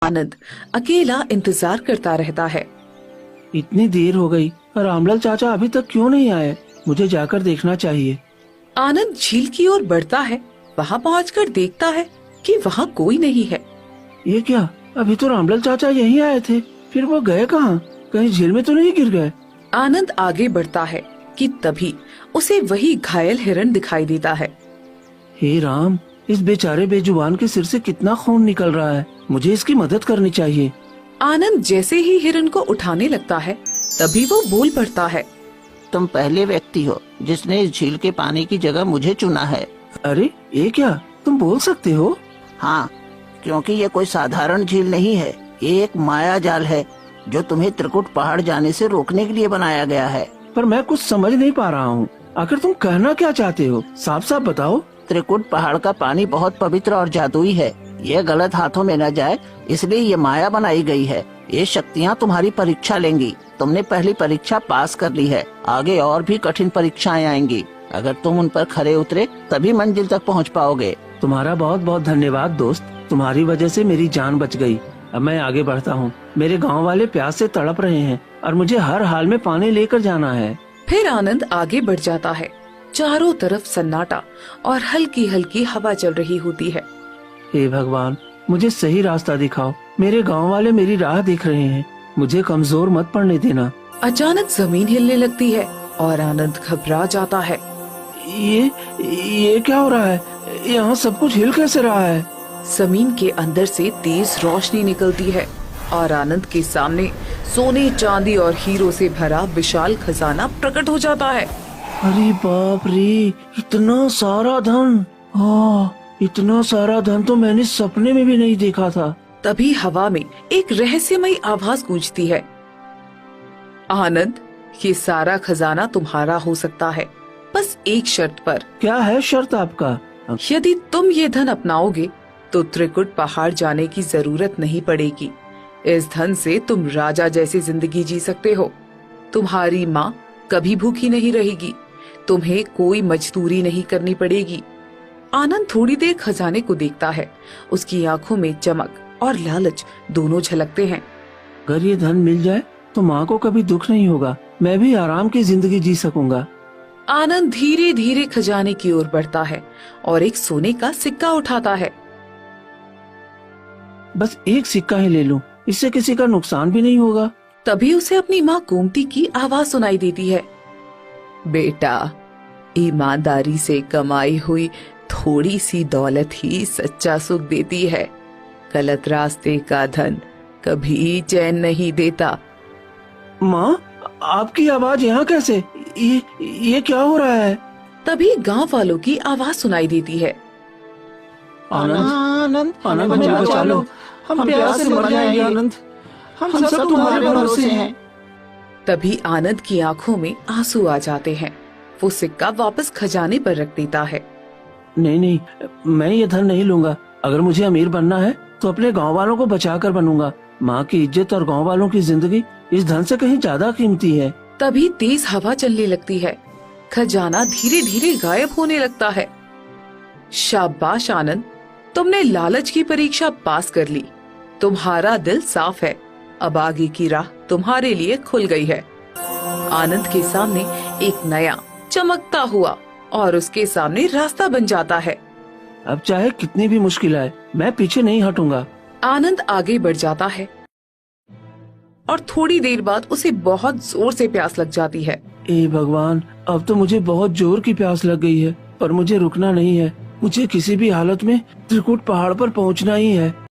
आनंद अकेला इंतजार करता रहता है। इतनी देर हो गई और रामलाल चाचा अभी तक क्यों नहीं आए? मुझे जाकर देखना चाहिए। आनंद झील की ओर बढ़ता है। वहाँ पहुँचकर देखता है कि वहाँ कोई नहीं है। ये क्या, अभी तो रामलाल चाचा यहीं आए थे, फिर वो गए कहाँ? कहीं झील में तो नहीं गिर गए? आनंद आगे बढ़ता है कि तभी उसे वही घायल हिरण दिखाई देता है। हे राम, इस बेचारे बेजुबान के सिर से कितना खून निकल रहा है। मुझे इसकी मदद करनी चाहिए। आनंद जैसे ही हिरण को उठाने लगता है तभी वो बोल पड़ता है। तुम पहले व्यक्ति हो जिसने इस झील के पानी की जगह मुझे चुना है। अरे ये क्या, तुम बोल सकते हो? हाँ, क्योंकि ये कोई साधारण झील नहीं है। ये एक माया जाल है जो तुम्हें त्रिकुट पहाड़ जाने से रोकने के लिए बनाया गया है। पर मैं कुछ समझ नहीं पा रहा हूँ। आखिर तुम कहना क्या चाहते हो? साफ साफ बताओ। त्रिकुट पहाड़ का पानी बहुत पवित्र और जादुई है। ये गलत हाथों में न जाए इसलिए ये माया बनाई गई है। ये शक्तियाँ तुम्हारी परीक्षा लेंगी। तुमने पहली परीक्षा पास कर ली है, आगे और भी कठिन परीक्षाएं आएंगी। अगर तुम उन पर खरे उतरे तभी मंजिल तक पहुँच पाओगे। तुम्हारा बहुत बहुत धन्यवाद दोस्त, तुम्हारी वजह से मेरी जान बच गई। अब मैं आगे बढ़ता हूँ। मेरे गांव वाले प्यास से तड़प रहे हैं और मुझे हर हाल में पानी लेकर जाना है। फिर आनंद आगे बढ़ जाता है। चारों तरफ सन्नाटा और हल्की हल्की हवा चल रही होती है। हे भगवान, मुझे सही रास्ता दिखाओ। मेरे गांव वाले मेरी राह देख रहे हैं। मुझे कमजोर मत पड़ने देना। अचानक जमीन हिलने लगती है और आनंद घबरा जाता है। ये क्या हो रहा है? यहाँ सब कुछ हिल कैसे रहा है? जमीन के अंदर से तेज रोशनी निकलती है और आनंद के सामने सोने, चांदी और हीरो से भरा विशाल खजाना प्रकट हो जाता है। अरे बाप रे, इतना सारा धन! इतना सारा धन तो मैंने सपने में भी नहीं देखा था। तभी हवा में एक रहस्यमयी आवाज गूंजती है। आनंद, ये सारा खजाना तुम्हारा हो सकता है, बस एक शर्त पर। क्या है शर्त आपका? यदि तुम ये धन अपनाओगे तो त्रिकुट पहाड़ जाने की जरूरत नहीं पड़ेगी। इस धन से तुम राजा जैसी जिंदगी जी सकते हो। तुम्हारी माँ कभी भूखी नहीं रहेगी। तुम्हें कोई मजदूरी नहीं करनी पड़ेगी। आनंद थोड़ी देर खजाने को देखता है। उसकी आंखों में चमक और लालच दोनों झलकते हैं। अगर ये धन मिल जाए तो माँ को कभी दुख नहीं होगा। मैं भी आराम की जिंदगी जी सकूंगा। आनंद धीरे धीरे खजाने की ओर बढ़ता है और एक सोने का सिक्का उठाता है। बस एक सिक्का ही ले लूं, इससे किसी का नुकसान भी नहीं होगा। तभी उसे अपनी माँ गोमती की आवाज सुनाई देती है। बेटा, ईमानदारी से कमाई हुई थोड़ी सी दौलत ही सच्चा सुख देती है। गलत रास्ते का धन कभी चैन नहीं देता। माँ, आपकी आवाज यहाँ कैसे? ये क्या हो रहा है? तभी गांव वालों की आवाज सुनाई देती है। आनंद, आनंद, हमें बचा लो। हम प्यास से मर जाएंगे आनंद। हम सब तुम्हारे भरोसे हैं। तभी आनंद की आंखों में आंसू आ जाते हैं। वो सिक्का वापस खजाने पर रख देता है। नहीं, मैं ये धन नहीं लूंगा। अगर मुझे अमीर बनना है तो अपने गांव वालों को बचा कर बनूंगा। माँ की इज्जत और गांव वालों की जिंदगी इस धन से कहीं ज्यादा कीमती है। तभी तेज हवा चलने लगती है। खजाना धीरे धीरे गायब होने लगता है। शाबाश आनंद, तुमने लालच की परीक्षा पास कर ली। तुम्हारा दिल साफ है। अब आगे की राह तुम्हारे लिए खुल गई है। आनंद के सामने एक नया चमकता हुआ और उसके सामने रास्ता बन जाता है। अब चाहे कितनी भी मुश्किल आए, मैं पीछे नहीं हटूंगा। आनंद आगे बढ़ जाता है और थोड़ी देर बाद उसे बहुत जोर से प्यास लग जाती है। ए भगवान, अब तो मुझे बहुत जोर की प्यास लग गई है, पर मुझे रुकना नहीं है। मुझे किसी भी हालत में त्रिकुट पहाड़ पर पहुंचना ही है।